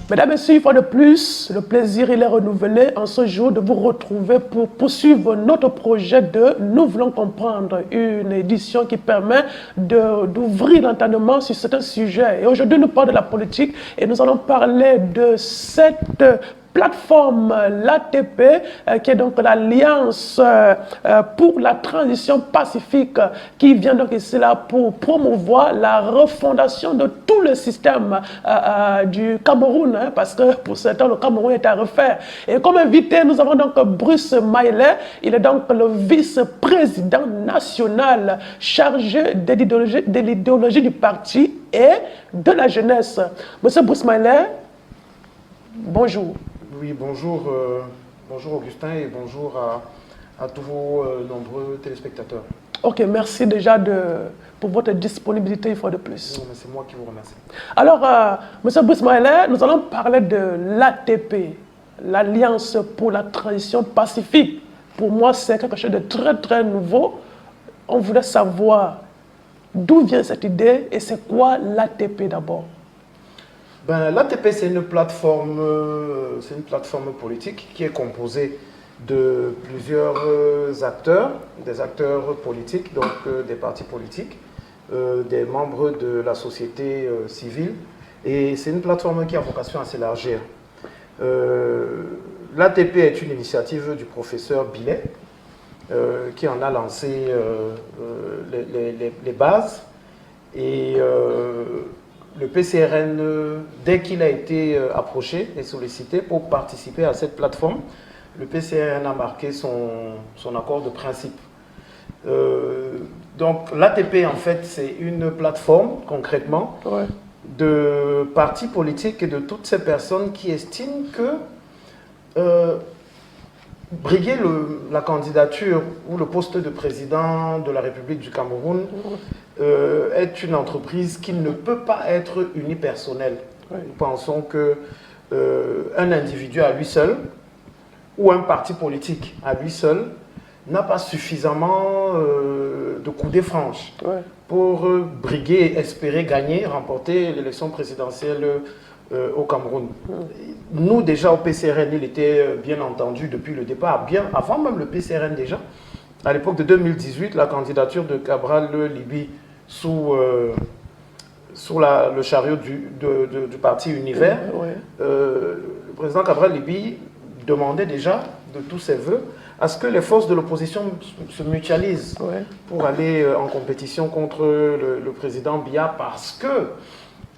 Mesdames et messieurs, une fois de plus, le plaisir il est renouvelé en ce jour de vous retrouver pour poursuivre notre projet de Nous voulons comprendre, une édition qui permet d'ouvrir l'entendement sur certains sujets. Et aujourd'hui, nous parlons de la politique et nous allons parler de cette plateforme, l'ATP, qui est donc l'Alliance pour la transition pacifique, qui vient donc ici là pour promouvoir la refondation de tout le système du Cameroun, hein, parce que pour certains, le Cameroun est à refaire. Et comme invité, nous avons donc Bruce Maillet, il est donc le vice-président national chargé de l'idéologie du parti et de la jeunesse. Monsieur Bruce Maillet, bonjour. Oui, bonjour, bonjour Augustin et bonjour à tous vos nombreux téléspectateurs. Ok, merci déjà pour votre disponibilité une fois de plus. Non, mais c'est moi qui vous remercie. Alors, monsieur Bruce Maillet, nous allons parler de l'ATP, l'Alliance pour la transition pacifique. Pour moi, c'est quelque chose de très, très nouveau. On voudrait savoir d'où vient cette idée et c'est quoi l'ATP d'abord? Ben, l'ATP, c'est une plateforme politique qui est composée de plusieurs acteurs, des acteurs politiques, donc des partis politiques, des membres de la société civile. Et c'est une plateforme qui a vocation à s'élargir. L'ATP est une initiative du professeur Billet, qui en a lancé les bases. Et le PCRN, dès qu'il a été approché et sollicité pour participer à cette plateforme, le PCRN a marqué son accord de principe. Donc l'ATP, en fait, c'est une plateforme, concrètement, Ouais. de partis politiques et de toutes ces personnes qui estiment que briguer la candidature ou le poste de président de la République du Cameroun est une entreprise qui ne peut pas être unipersonnelle. Oui. Nous pensons qu'un individu à lui seul ou un parti politique à lui seul n'a pas suffisamment de coudées franches pour briguer, espérer gagner, remporter l'élection présidentielle au Cameroun. Nous, déjà au PCRN, il était bien entendu depuis le départ, bien avant même le PCRN déjà. À l'époque de 2018, la candidature de Cabral Libye sous le chariot du parti Univers, le président Cabral Libye demandait déjà de tous ses voeux à ce que les forces de l'opposition se mutualisent pour aller en compétition contre le président Biya, parce que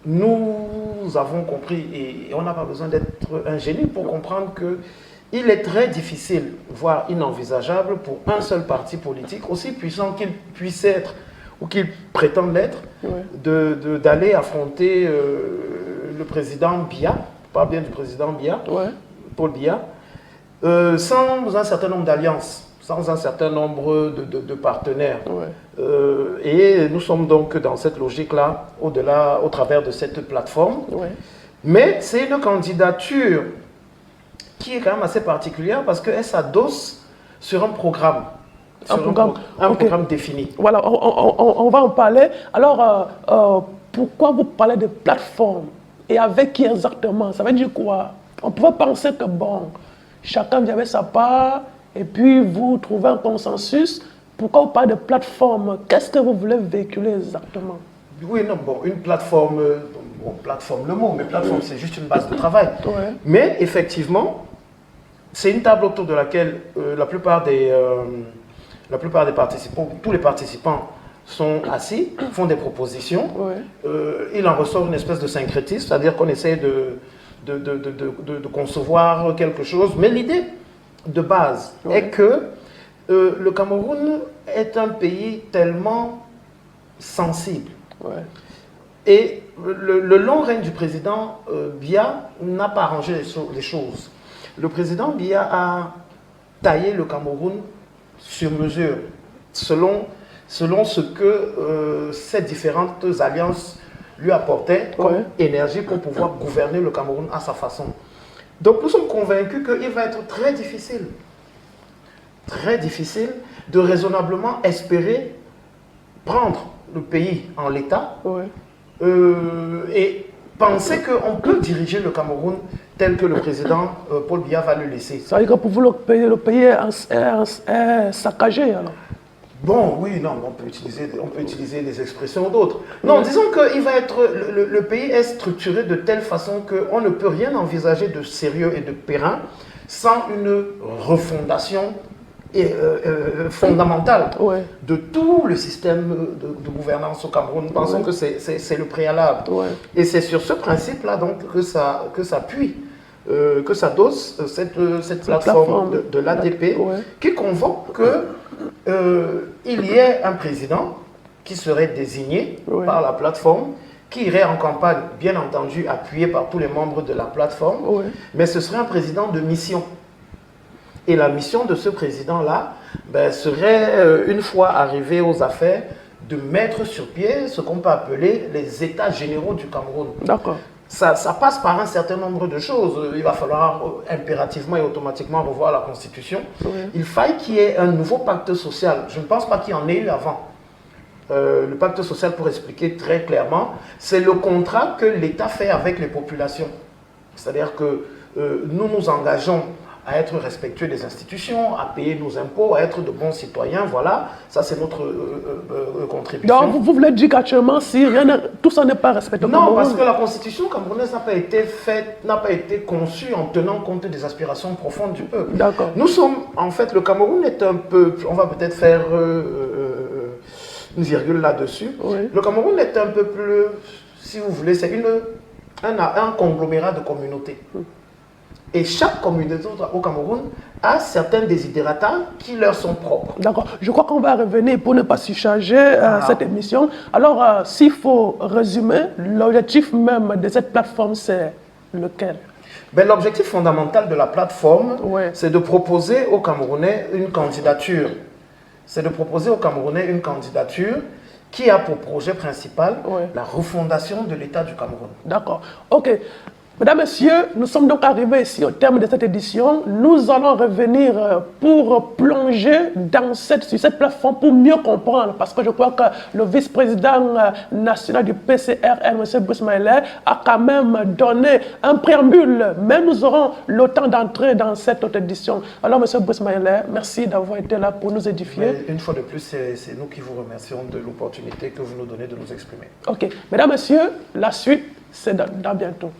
nous avons compris, et on n'a pas besoin d'être un génie pour comprendre qu'il est très difficile, voire inenvisageable, pour un seul parti politique, aussi puissant qu'il puisse être, ou qu'il prétende l'être, d'aller affronter le président Biya, je parle bien du président Biya, Paul Biya, sans un certain nombre d'alliances, sans un certain nombre de partenaires. Et nous sommes donc dans cette logique-là, au travers de cette plateforme. Mais c'est une candidature qui est quand même assez particulière parce qu'elle s'adosse sur un programme. Un programme défini. Voilà, on va en parler. Alors, pourquoi vous parlez de plateforme? Et avec qui exactement? Ça veut dire quoi? On pouvait penser que, bon, chacun vient avec sa part, et puis vous trouvez un consensus. Pourquoi vous parlez de plateforme? Qu'est-ce que vous voulez véhiculer exactement? Oui, non, bon, une plateforme, plateforme le mot, mais plateforme c'est juste une base de travail. Mais effectivement, c'est une table autour de laquelle la plupart des participants, tous les participants sont assis, font des propositions. Il en ressort une espèce de syncrétisme, c'est-à-dire qu'on essaie de concevoir quelque chose. Mais l'idée de base est que le Cameroun est un pays tellement sensible. Et le long règne du président Biya n'a pas arrangé les choses. Le président Biya a taillé le Cameroun sur mesure, selon ce que ces différentes alliances lui apportaient comme énergie pour pouvoir gouverner le Cameroun à sa façon. Donc nous sommes convaincus qu'il va être très difficile de raisonnablement espérer prendre le pays en l'état et pensez qu'on peut diriger le Cameroun tel que le président Paul Biya va le laisser? Ça veut dire que pour vous, le pays est saccagé alors? Bon, oui, non, on peut utiliser des expressions d'autres. Non, disons que le pays est structuré de telle façon qu'on ne peut rien envisager de sérieux et de périn sans une refondation fondamentale de tout le système de gouvernance au Cameroun. Nous pensons que c'est le préalable. Et c'est sur ce principe-là donc que ça appuie, que ça dose cette plateforme de l'ADP qui convoque qu'il y ait un président qui serait désigné par la plateforme, qui irait en campagne, bien entendu, appuyé par tous les membres de la plateforme, mais ce serait un président de mission. Et la mission de ce président-là serait, une fois arrivé aux affaires, de mettre sur pied ce qu'on peut appeler les états généraux du Cameroun. D'accord. Ça passe par un certain nombre de choses. Il va falloir impérativement et automatiquement revoir la Constitution. Il faille qu'il y ait un nouveau pacte social. Je ne pense pas qu'il y en ait eu avant. Le pacte social, pour expliquer très clairement, c'est le contrat que l'État fait avec les populations. C'est-à-dire que nous nous engageons à être respectueux des institutions, à payer nos impôts, à être de bons citoyens, voilà, ça c'est notre contribution. Donc vous voulez dire qu'actuellement, si tout ça n'est pas respecté au Cameroun? Non, parce que la constitution camerounaise n'a pas été faite, n'a pas été conçue en tenant compte des aspirations profondes du peuple. D'accord. Nous sommes, en fait, le Cameroun est un peuple, on va peut-être faire une virgule là-dessus. Le Cameroun est un peuple, si vous voulez, c'est un conglomérat de communautés. Et chaque communauté au Cameroun a certains desiderata qui leur sont propres. D'accord. Je crois qu'on va revenir pour ne pas surcharger cette émission. Alors, s'il faut résumer, l'objectif même de cette plateforme, c'est lequel? L'objectif fondamental de la plateforme, c'est de proposer aux Camerounais une candidature. C'est de proposer aux Camerounais une candidature qui a pour projet principal la refondation de l'État du Cameroun. D'accord. OK. Mesdames, Messieurs, nous sommes donc arrivés ici au terme de cette édition. Nous allons revenir pour plonger sur cette plateforme pour mieux comprendre, parce que je crois que le vice-président national du PCRL, M. Bruce Maïlé, a quand même donné un préambule, mais nous aurons le temps d'entrer dans cette autre édition. Alors, M. Bruce Maïlé, merci d'avoir été là pour nous édifier. Mais une fois de plus, c'est nous qui vous remercions de l'opportunité que vous nous donnez de nous exprimer. OK. Mesdames, Messieurs, la suite, c'est dans bientôt.